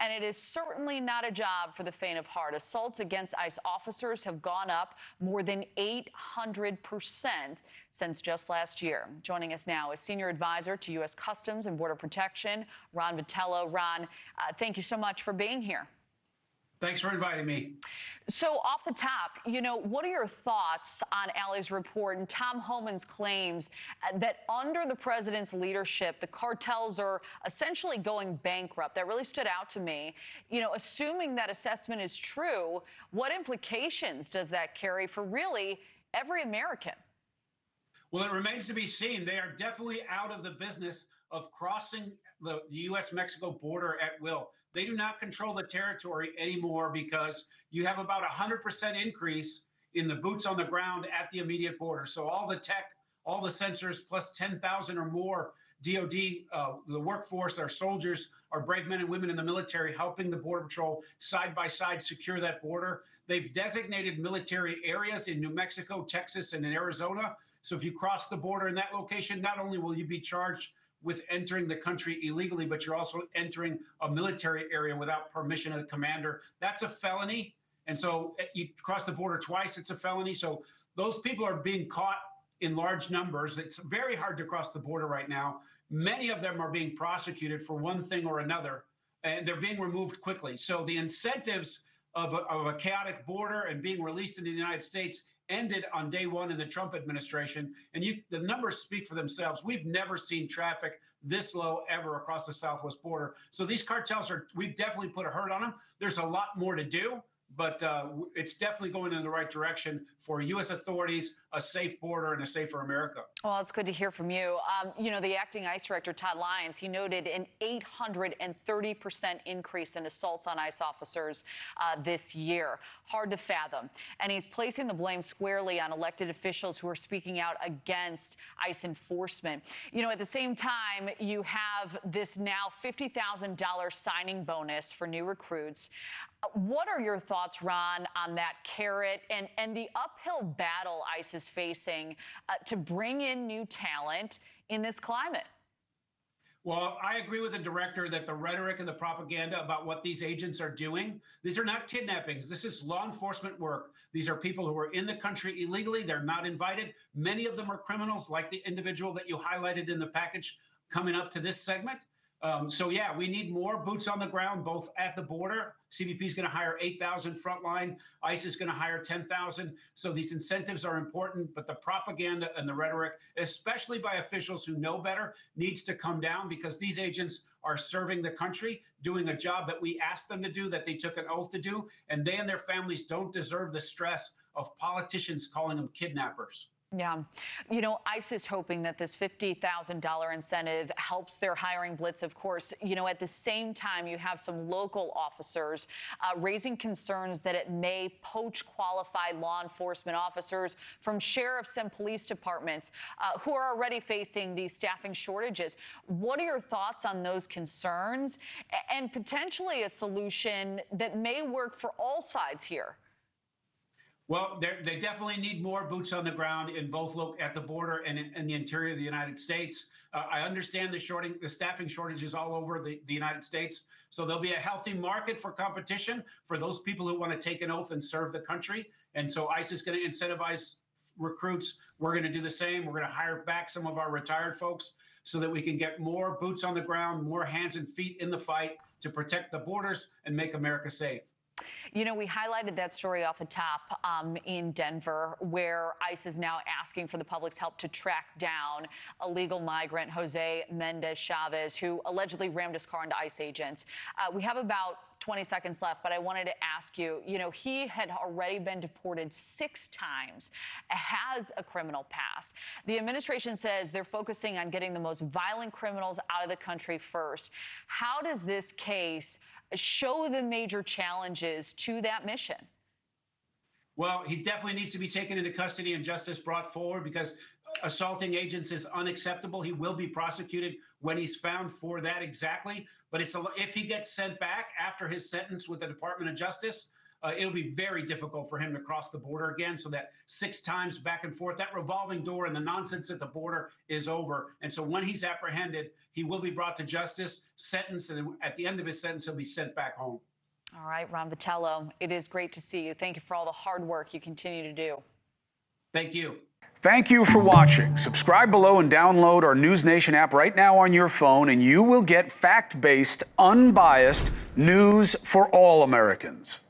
And it is certainly not a job for the faint of heart. Assaults against ICE officers have gone up more than 800% since just last year. Joining us now is Senior Advisor to U.S. Customs and Border Protection, Ron Vitiello. Ron, thank you so much for being here. Thanks for inviting me. So off the top, what are your thoughts on Allie's report and Tom Homan's claims that under the president's leadership, the cartels are essentially going bankrupt? That really stood out to me. Assuming that assessment is true, what implications does that carry for really every American? Well, it remains to be seen. They are definitely out of the business of crossing the U.S.-Mexico border at will. They do not control the territory anymore because you have about 100% increase in the boots on the ground at the immediate border. So all the tech, all the sensors, plus 10,000 or more DOD, the workforce, our soldiers, our brave men and women in the military helping the Border Patrol side by side secure that border. They've designated military areas in New Mexico, Texas, and in Arizona. So if you cross the border in that location, not only will you be charged with entering the country illegally, but you're also entering a military area without permission of the commander. That's a felony. And so you cross the border twice, it's a felony. So those people are being caught in large numbers. It's very hard to cross the border right now. Many of them are being prosecuted for one thing or another, and they're being removed quickly. So the incentives of a chaotic border and being released into the United States ended on day one in the Trump administration. And the numbers speak for themselves. We've never seen traffic this low ever across the southwest border. So these cartels we've definitely put a hurt on them. There's a lot more to do, but it's definitely going in the right direction for U.S. authorities, a safe border, and a safer America. Well, it's good to hear from you. The acting ICE director, Todd Lyons, he noted an 830% increase in assaults on ICE officers this year. Hard to fathom. And he's placing the blame squarely on elected officials who are speaking out against ICE enforcement. At the same time, you have this now $50,000 signing bonus for new recruits. What are your thoughts, Ron, on that carrot and the uphill battle ICE is facing to bring in new talent in this climate? Well, I agree with the director that the rhetoric and the propaganda about what these agents are doing, these are not kidnappings. This is law enforcement work. These are people who are in the country illegally. They're not invited. Many of them are criminals, like the individual that you highlighted in the package coming up to this segment. So, yeah, we need more boots on the ground, both at the border. CBP is going to hire 8,000 frontline. ICE is going to hire 10,000. So these incentives are important, but the propaganda and the rhetoric, especially by officials who know better, needs to come down because these agents are serving the country, doing a job that we asked them to do, that they took an oath to do, and they and their families don't deserve the stress of politicians calling them kidnappers. Yeah. ICE is hoping that this $50,000 incentive helps their hiring blitz, of course. At the same time, you have some local officers raising concerns that it may poach qualified law enforcement officers from sheriffs and police departments who are already facing these staffing shortages. What are your thoughts on those concerns and potentially a solution that may work for all sides here? Well, they definitely need more boots on the ground in both at the border and in the interior of the United States. I understand the staffing shortages all over the United States. So there'll be a healthy market for competition for those people who want to take an oath and serve the country. And so ICE is going to incentivize recruits. We're going to do the same. We're going to hire back some of our retired folks so that we can get more boots on the ground, more hands and feet in the fight to protect the borders and make America safe. We highlighted that story off the top in Denver, where ICE is now asking for the public's help to track down illegal migrant Jose Mendez Chavez, who allegedly rammed his car into ICE agents. We have about 20 seconds left, but I wanted to ask you, he had already been deported 6 times, has a criminal past. The administration says they're focusing on getting the most violent criminals out of the country first. How does this case show the major challenges to that mission? Well, he definitely needs to be taken into custody and justice brought forward because assaulting agents is unacceptable. He will be prosecuted when he's found for that exactly. But if he gets sent back after his sentence with the Department of Justice, it'll be very difficult for him to cross the border again. So that 6 times back and forth, that revolving door and the nonsense at the border is over. And so when he's apprehended, he will be brought to justice, sentenced, and at the end of his sentence, he'll be sent back home. All right, Ron Vitiello, it is great to see you. Thank you for all the hard work you continue to do. Thank you. Thank you for watching. Subscribe below and download our NewsNation app right now on your phone, and you will get fact-based, unbiased news for all Americans.